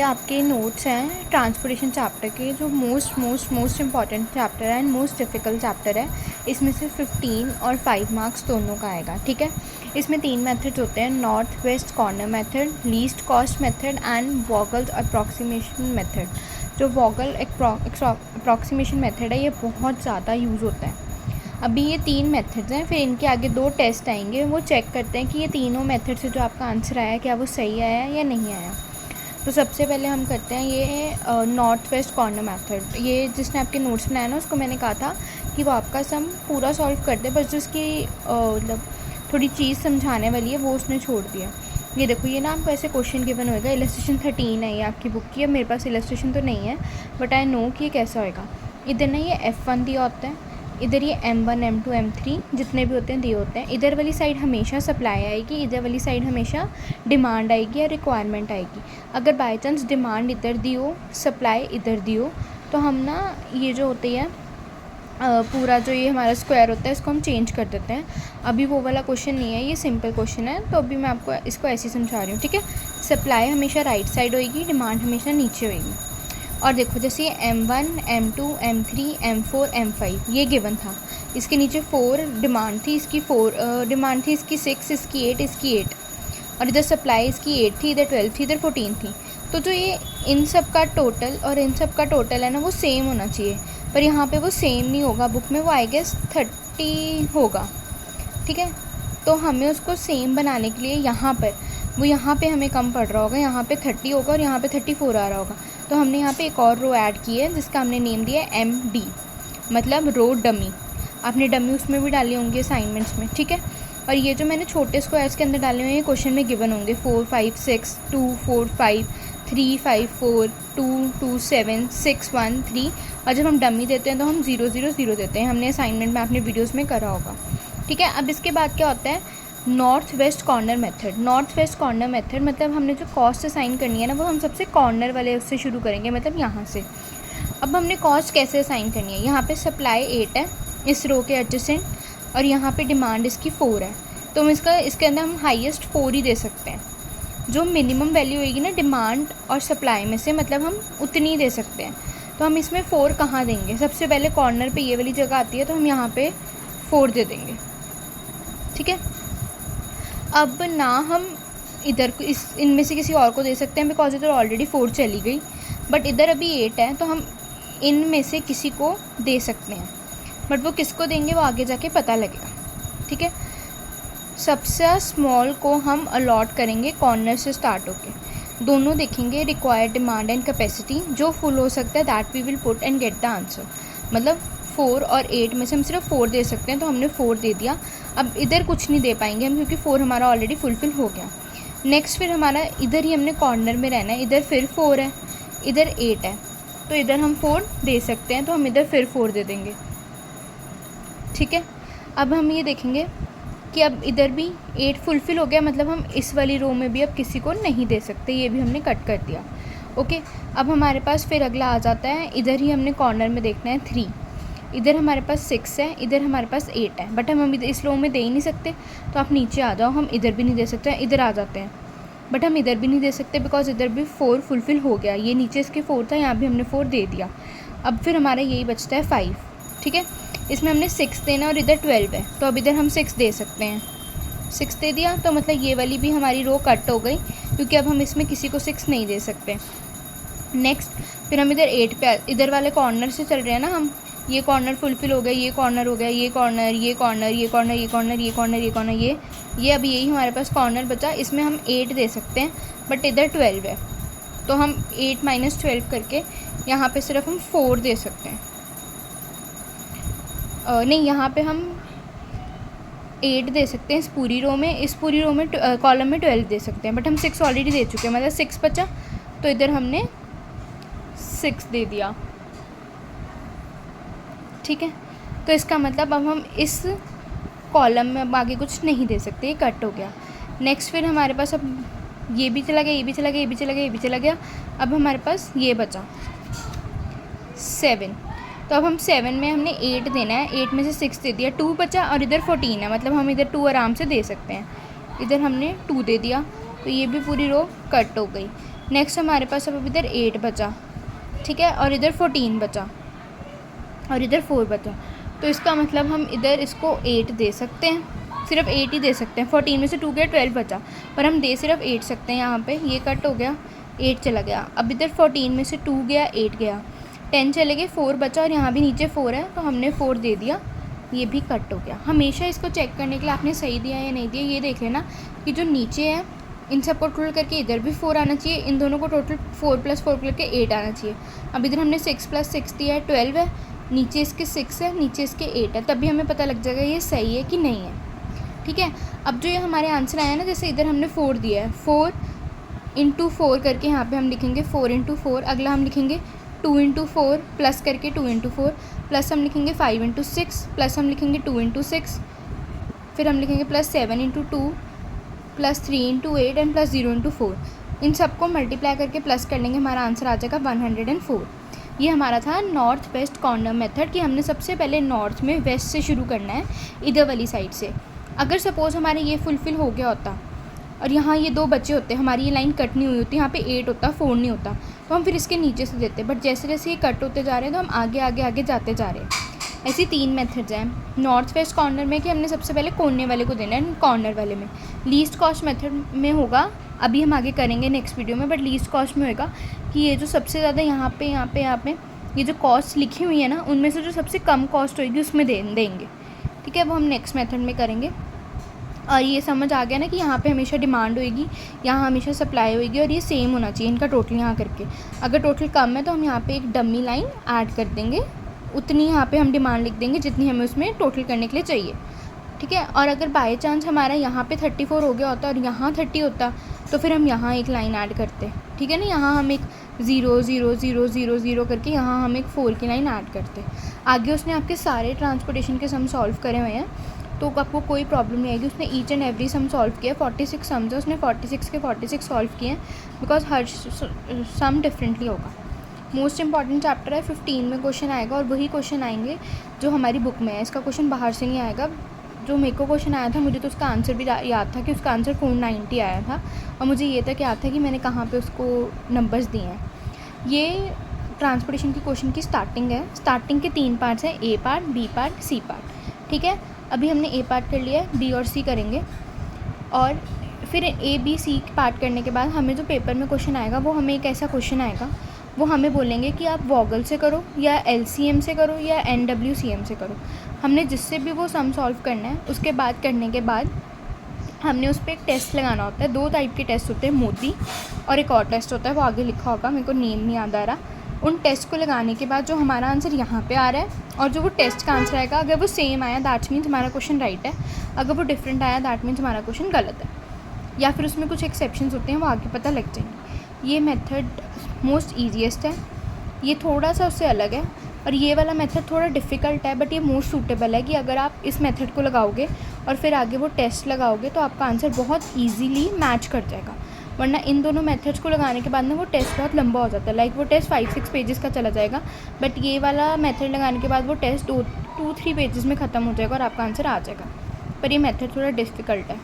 ये आपके नोट्स हैं ट्रांसपोर्टेशन चैप्टर के, जो मोस्ट इम्पॉर्टेंट चैप्टर है एंड मोस्ट डिफ़िकल्ट चैप्टर है। इसमें से 15 और 5 मार्क्स दोनों का आएगा, ठीक है। इसमें 3 मेथड्स होते हैं, north west corner method, least cost method and Vogel approximation method. जो वॉगल अप्रॉक्सीमेशन मेथड है ये बहुत ज़्यादा यूज़ होता है। अभी ये 3 मेथड्स हैं, फिर इनके आगे 2 टेस्ट आएंगे, वो चेक करते हैं कि ये तीनों मेथड से जो आपका आंसर आया क्या वो सही आया या नहीं आया। तो सबसे पहले हम करते हैं ये नॉर्थ वेस्ट कॉर्नर मेथड। ये जिसने आपके नोट्स बनाया ना उसको मैंने कहा था कि वो आपका सम पूरा सॉल्व कर दे, बस जिसकी मतलब थोड़ी चीज़ समझाने वाली है वो उसने छोड़ दिया। ये देखो, ये ना आपको ऐसे क्वेश्चन गिवन होएगा, इलस्ट्रेशन 13 है ये आपकी बुक की। अब मेरे पास इलस्ट्रेशन तो नहीं है बट आई नो कि ये कैसा होएगा। इधर ना ये F1 दिया होता है, इधर ये M1 M2 M3 जितने भी होते हैं दिए होते हैं। इधर वाली साइड हमेशा सप्लाई आएगी, इधर वाली साइड हमेशा डिमांड आएगी या रिक्वायरमेंट आएगी। अगर बाय चांस डिमांड इधर दी हो, सप्लाई इधर दी हो, तो हम ना ये जो होती है पूरा जो ये हमारा स्क्वायर होता है इसको हम चेंज कर देते हैं। अभी वो वाला क्वेश्चन नहीं है, ये सिंपल क्वेश्चन है, तो अभी मैं आपको इसको ऐसे ही समझा रही हूँ, ठीक है। सप्लाई हमेशा राइट साइड होएगी, डिमांड हमेशा नीचे होएगी। और देखो जैसे ये M1 M2 M3 M4 M5 ये गिवन था, इसके नीचे 4 डिमांड थी, इसकी 4 डिमांड थी, इसकी 6, इसकी 8, इसकी 8, और इधर सप्लाई इसकी 8 थी, इधर 12 थी, इधर 14 थी। तो जो ये इन सब का टोटल और इन सब का टोटल है ना वो सेम होना चाहिए, पर यहाँ पे वो सेम नहीं होगा, बुक में वो आई गेस 30 होगा, ठीक है। तो हमें उसको सेम बनाने के लिए यहाँ पे हमें कम पड़ रहा होगा, यहाँ पे 30 होगा और यहाँ पे 34 आ रहा होगा। तो हमने यहाँ पे एक और रो ऐड की है जिसका हमने नेम दिया है MD, मतलब रो डमी। आपने डमी उसमें भी डाली होंगी असाइनमेंट्स में, ठीक है। और ये जो मैंने छोटे स्क्वायर्स के अंदर डाले हुए हैं ये क्वेश्चन में गिवन होंगे, 4 5 6 2 4 5 3 5 4 2 2 7 6 1 3। और जब हम डमी देते हैं तो हम 0 0 0 देते हैं, हमने असाइनमेंट में अपने वीडियोज़ में करा होगा, ठीक है। अब इसके बाद क्या होता है, north west corner method. North west corner method मतलब हमने जो कॉस्ट असाइन करनी है ना वो हम सबसे कॉर्नर वाले उससे शुरू करेंगे, मतलब यहाँ से। अब हमने कॉस्ट कैसे असाइन करनी है, यहाँ पे सप्लाई 8 है इस रो के एडजेसेंट, और यहाँ पे डिमांड इसकी 4 है, तो हम इसके अंदर हम हाईएस्ट 4 ही दे सकते हैं। जो मिनिमम वैल्यू होगी ना डिमांड और सप्लाई में से, मतलब हम उतनी ही दे सकते हैं। तो हम इसमें 4 कहाँ देंगे, सबसे पहले कॉर्नर पे ये वाली जगह आती है, तो हम यहाँ पे 4 दे देंगे, ठीक है। अब ना हम इधर इनमें से किसी और को दे सकते हैं बिकॉज इधर ऑलरेडी 4 चली गई, बट इधर अभी 8 है तो हम इनमें से किसी को दे सकते हैं, बट वो किसको देंगे वो आगे जाके पता लगेगा, ठीक है। सबसे स्मॉल को हम अलॉट करेंगे कॉर्नर से स्टार्ट होके, दोनों देखेंगे रिक्वायर्ड डिमांड एंड कैपेसिटी, जो फुल हो सकता है that we will put and get the answer. मतलब 4 और 8 में से हम सिर्फ 4 दे सकते हैं, तो हमने 4 दे दिया। अब इधर कुछ नहीं दे पाएंगे हम क्योंकि 4 हमारा ऑलरेडी फुलफिल हो गया। नेक्स्ट फिर हमारा इधर ही हमने कॉर्नर में रहना है, इधर फिर 4 है, इधर 8 है, तो इधर हम 4 दे सकते हैं, तो हम इधर फिर 4 दे देंगे, ठीक है। अब हम ये देखेंगे कि अब इधर भी 8 फुलफ़िल हो गया, मतलब हम इस वाली रो में भी अब किसी को नहीं दे सकते, ये भी हमने कट कर दिया, ओके। अब हमारे पास फिर अगला आ जाता है, इधर ही हमने कॉर्नर में देखना है 3, इधर हमारे पास 6 है, इधर हमारे पास 8 है, बट हम इस रो में दे ही नहीं सकते, तो आप नीचे आ जाओ, हम इधर भी नहीं दे सकते, इधर आ जाते हैं, बट हम इधर भी नहीं दे सकते बिकॉज इधर भी 4 फुलफ़िल हो गया, ये नीचे इसके 4 था, यहाँ भी हमने 4 दे दिया। अब फिर हमारा यही बचता है 5, ठीक है। इसमें हमने 6 देना और इधर 12 है, तो अब इधर हम 6 दे सकते हैं, 6 दे दिया, तो मतलब ये वाली भी हमारी रो कट हो गई क्योंकि अब हम इसमें किसी को 6 नहीं दे सकते। नेक्स्ट फिर हम इधर 8 पे, इधर वाले कॉर्नर से चल रहे हैं ना हम, ये कॉर्नर फुलफ़िल हो गया, ये कॉर्नर हो गया, ये कॉर्नर, ये कॉर्नर, ये कॉर्नर, ये कॉर्नर, ये कॉर्नर, ये कॉर्नर, ये अभी यही हमारे पास कॉर्नर बचा, इसमें हम 8 दे सकते हैं, बट इधर 12 है, तो हम 8 - 12 करके यहाँ पे सिर्फ हम 4 दे सकते हैं। नहीं, यहाँ पे हम 8 दे सकते हैं इस पूरी रो में, इस पूरी रो में कॉलम में 12 दे सकते हैं, बट हम 6 ऑलरेडी दे चुके हैं, मतलब 6 बचा, तो इधर हमने 6 दे दिया, ठीक है। तो इसका मतलब अब हम इस कॉलम में अब आगे कुछ नहीं दे सकते, ये कट हो गया। नेक्स्ट फिर हमारे पास अब ये भी चला गया, ये भी चला गया, ये भी चला गया, ये भी चला गया, अब हमारे पास ये बचा 7, तो अब हम 7 में हमने 8 देना है, 8 में से 6 दे दिया, 2 बचा, और इधर 14 है, मतलब हम इधर 2 आराम से दे सकते हैं, इधर हमने 2 दे दिया, तो ये भी पूरी रो कट हो गई। नेक्स्ट हमारे पास अब इधर 8 बचा, ठीक है, और इधर 14 बचा और इधर 4 बचा। तो इसका मतलब हम इधर इसको 8 दे सकते हैं, सिर्फ 8 ही दे सकते हैं। 14 में से 2 गया, 12 बचा, पर हम दे सिर्फ 8 सकते हैं। यहाँ पे ये कट हो गया, 8 चला गया। अब इधर 14 में से 2 गया, 8 गया, 10 चले गए, 4 बचा, और यहाँ भी नीचे 4 है तो हमने 4 दे दिया, ये भी कट हो गया। हमेशा इसको चेक करने के लिए आपने सही दिया या नहीं दिया ये देख लेना कि जो नीचे है इन सबको टोटल करके इधर भी 4 आना चाहिए, इन दोनों को टोटल 4 + 4 करके 8 आना चाहिए। अब इधर हमने 6 + 6 दिया है, 12 है, नीचे इसके 6 है, नीचे इसके 8 है, तभी हमें पता लग जाएगा ये सही है कि नहीं है, ठीक है। अब जो ये हमारे आंसर आया ना, जैसे इधर हमने 4 दिया है, 4 × 4 करके यहाँ पे हम लिखेंगे 4 × 4, अगला हम लिखेंगे 2 × 4 प्लस करके 2 × 4, प्लस हम लिखेंगे 5 × 6, प्लस हम लिखेंगे 2 × 6, फिर हम लिखेंगे प्लस 7 × 2, प्लस 3 × 8 एंड प्लस 0 × 4। इन सबको मल्टीप्लाई करके प्लस कर लेंगे, हमारा आंसर आ जाएगा 104। ये हमारा था नॉर्थ वेस्ट कॉर्नर मेथड, कि हमने सबसे पहले नॉर्थ में वेस्ट से शुरू करना है, इधर वाली साइड से। अगर सपोज़ हमारे ये फुलफ़िल हो गया होता और यहाँ ये 2 बच्चे होते, हमारी ये लाइन कट नहीं हुई होती, यहाँ पे 8 होता, 4 नहीं होता, तो हम फिर इसके नीचे से देते। बट जैसे जैसे ये कट होते जा रहे हैं तो हम आगे आगे आगे जाते जा रहे हैं। ऐसी 3 मेथड्स हैं नॉर्थ वेस्ट कॉर्नर में, कि हमने सबसे पहले कोने वाले को देना है, कॉर्नर वाले में। लीस्ट कॉस्ट मेथड में होगा, अभी हम आगे करेंगे नेक्स्ट वीडियो में, बट लीस्ट कॉस्ट में होगा कि ये जो सबसे ज़्यादा यहाँ पे ये जो कॉस्ट लिखी हुई है ना, उनमें से जो सबसे कम कॉस्ट होगी उसमें देंगे, ठीक है। वो हम नेक्स्ट मेथड में करेंगे। और ये समझ आ गया ना कि यहाँ पे हमेशा डिमांड होएगी, यहाँ हमेशा सप्लाई होएगी, और ये सेम होना चाहिए इनका टोटल यहाँ करके। अगर टोटल कम है तो हम यहाँ पे एक डमी लाइन ऐड कर देंगे, उतनी यहाँ पे हम डिमांड लिख देंगे जितनी हमें उसमें टोटल करने के लिए चाहिए, ठीक है। और अगर बाय चांस हमारा यहाँ पे 34 हो गया होता और यहाँ 30 होता, तो फिर हम यहाँ एक लाइन ऐड करते, ठीक है ना। यहाँ हम एक 0 0 0 0 0 करके यहाँ हम एक 4 की लाइन ऐड करते। आगे उसने आपके सारे ट्रांसपोर्टेशन के सम सॉल्व करे हुए हैं, तो आपको कोई प्रॉब्लम नहीं आएगी। उसने each and every sum solve किया, 46 सम्स है, उसने 46 के 46 सॉल्व किए हैं, बिकॉज हर सम डिफरेंटली होगा। मोस्ट इंपॉर्टेंट चैप्टर है, 15 में क्वेश्चन आएगा, और वही क्वेश्चन आएंगे जो हमारी बुक में है। इसका क्वेश्चन बाहर से नहीं आएगा। जो मेरे को क्वेश्चन आया था, मुझे तो उसका आंसर भी याद था कि उसका आंसर 490 आया था, और मुझे ये तक याद था कि मैंने कहाँ पे उसको नंबर्स दिए हैं। ये ट्रांसपोर्टेशन की क्वेश्चन की स्टार्टिंग है। स्टार्टिंग के 3 पार्ट्स हैं, A part, B part, C part, ठीक है। अभी हमने ए पार्ट कर लिया है, बी और सी करेंगे, और फिर ए बी सी पार्ट करने के बाद हमें जो पेपर में क्वेश्चन आएगा, वो हमें एक ऐसा क्वेश्चन आएगा, वो हमें बोलेंगे कि आप वॉगल से करो या LCM से करो या NWCM से करो। हमने जिससे भी वो सम सॉल्व करना है, उसके बाद करने के बाद हमने उस पर एक टेस्ट लगाना होता है। 2 टाइप के टेस्ट होते हैं, मोदी, और एक और टेस्ट होता है, वो आगे लिखा होगा, मेरे को नेम नहीं याद आ रहा। उन टेस्ट को लगाने के बाद जो हमारा आंसर यहाँ पे आ रहा है, और जो वो टेस्ट का आंसर आएगा, अगर वो सेम आया दैट मीन्स हमारा क्वेश्चन राइट है, अगर वो डिफरेंट आया दैट मीन्स हमारा क्वेश्चन गलत है, या फिर उसमें कुछ एक्सेप्शंस होते हैं, वो आगे पता लग जाएंगे। ये मेथड मोस्ट ईजीएस्ट है, ये थोड़ा सा उससे अलग है, और ये वाला मेथड थोड़ा डिफ़िकल्ट है, बट ये मोस्ट सूटेबल है कि अगर आप इस मेथड को लगाओगे और फिर आगे वो टेस्ट लगाओगे तो आपका आंसर बहुत ईजीली मैच कर जाएगा। वरना इन दोनों मेथड्स को लगाने के बाद ना वो टेस्ट बहुत लंबा हो जाता है, लाइक वो टेस्ट 5-6 पेजेस का चला जाएगा, बट ये वाला मेथड लगाने के बाद वो टेस्ट 2-3 पेजेस में ख़त्म हो जाएगा और आपका आंसर आ जाएगा। पर ये मेथड थोड़ा डिफ़िकल्ट है।